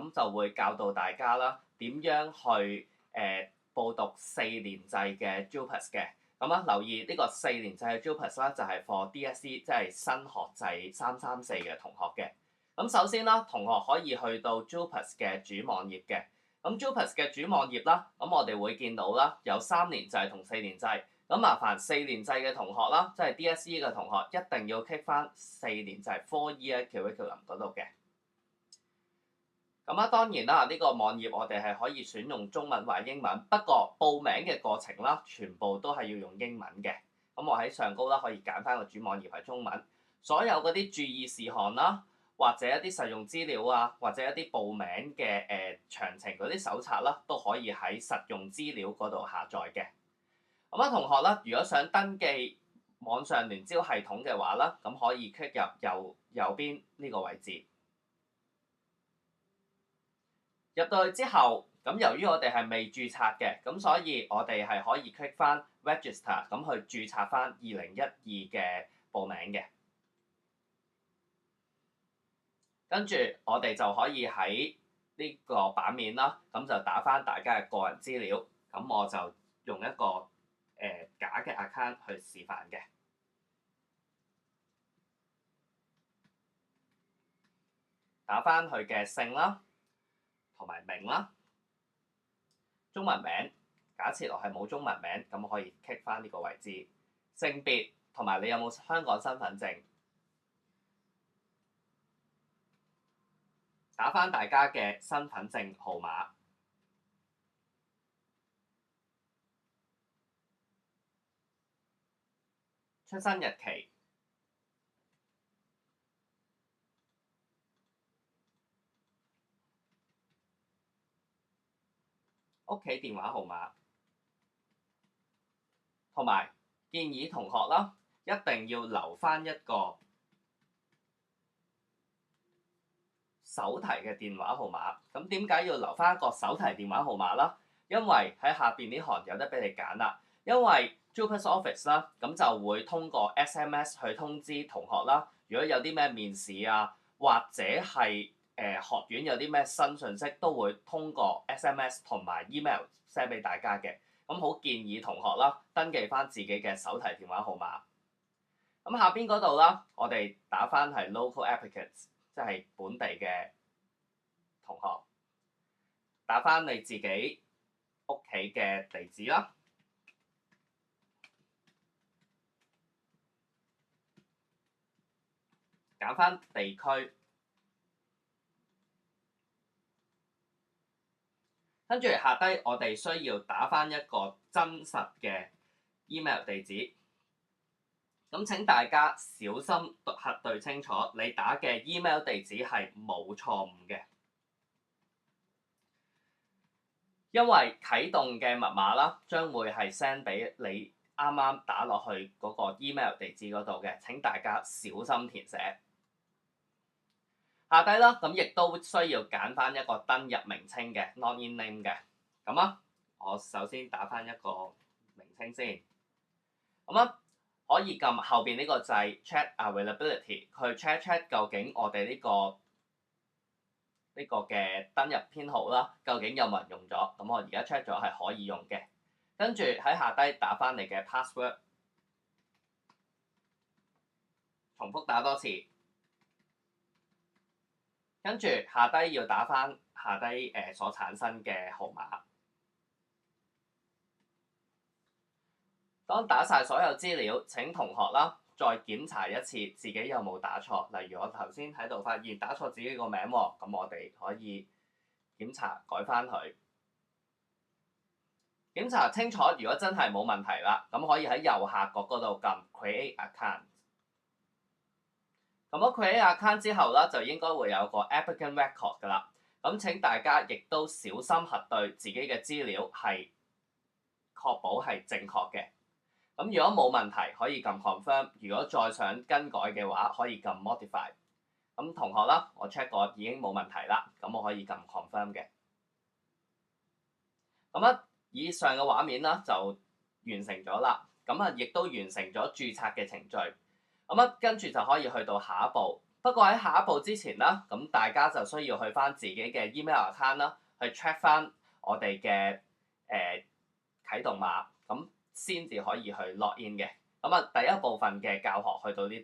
咁就會教導大家啦點樣去報讀4年制嘅 JUPAS 嘅。咁啊，留意呢個4年制嘅 JUPAS 啦，就係 for DSE 即係新學制334嘅同學嘅。咁首先啦，同學可以去到 JUPAS 嘅主網頁嘅。咁 JUPAS 嘅主網頁啦，咁我哋會見到啦，有3年制同4年制。咁麻煩4年制嘅同學啦，即係 DSE 嘅同學，一定要 click 翻4年制 4 year curriculum 嗰度嘅。咁啊，當然啦，呢個網頁我哋係可以選用中文或英文，不過報名嘅過程啦，全部都係要用英文嘅。咁我喺上高啦，可以揀翻個主網頁係中文，所有嗰啲注意事項啦，或者一啲實用資料啊，或者一啲報名嘅詳情嗰啲手冊啦，都可以喺實用資料嗰度下載嘅。咁啊，同學啦，如果想登記網上聯招系統嘅話啦，咁可以 click 入右邊呢個位置。入到去之後，咁由於我哋係未註冊嘅，咁所以我哋係可以 click 翻 register， 咁去註冊翻2012嘅報名嘅。跟住我哋就可以喺呢個版面啦，咁就打翻大家嘅個人資料。咁我就用一個假嘅 account 去示範嘅。打翻佢嘅姓啦，同埋名啦，中文名。假設我係冇中文名，咁可以 click 翻呢個位置。性別同埋你有冇香港身份證。打翻大家嘅身份證號碼。出生日期。屋企電話號碼。同埋建議同學啦，一定要留翻一個手提嘅電話號碼。咁點解要留翻一個手提電話號碼啦？因為喺下邊呢行有得俾你揀啦。因為 JUPAS Office 啦，咁就會通過 SMS 去通知同學啦。如果有啲咩面試啊，或者係學院有啲咩新信息，都會通過 SMS 同埋 email send 俾大家嘅。咁好建議同學啦，登記翻自己嘅手提電話號碼。咁下邊嗰度啦，我哋打翻係 local applicants， 即係本地嘅同學，打翻你自己屋企嘅地址啦，揀翻地區，跟住下低我哋需要打翻一個真實嘅 email 地址。咁請大家小心核對清楚，你打嘅 email 地址係冇錯誤嘅，因為啟動嘅密碼啦，將會係 send 俾你啱啱打落去嗰個 email 地址嗰度嘅。請大家小心填寫。下低啦，咁亦都需要揀翻一個登入名稱嘅 login name 嘅。咁啊，我首先打翻一個名稱先。咁啊，可以撳後邊呢個掣 check availability， 去 check 究竟我哋呢個嘅登入編號啦，究竟有冇人用咗？咁我而家 check 咗係可以用嘅。跟住喺下低打翻你嘅 password， 重複打多次。跟住下低要打翻下低所產生嘅號碼。當打晒所有資料，請同學啦再檢查一次自己有冇打錯。例如我頭先喺度發現打錯自己個名喎，咁我哋可以檢查改翻佢。檢查清楚，如果真係冇問題啦，咁可以喺右下角嗰度撳 Create Account。咁我 create account 之後啦，就應該會有個 applicant record 噶啦。咁請大家亦都小心核對自己嘅資料係確保係正確嘅。咁如果冇問題，可以撳 confirm。如果再想更改嘅話，可以撳 modify。咁同學啦，我 check 過已經冇問題啦，咁我可以撳 confirm 嘅。咁啊，以上嘅畫面啦就完成咗啦。咁啊，亦都完成咗註冊嘅程序。咁啊，跟住就可以去到下一步，不過喺下一步之前啦，咁大家就需要去翻自己嘅 email account 啦，去 check 翻我哋嘅啟動碼，咁先至可以去 log in 嘅。咁啊，第一部分嘅教學去到呢度。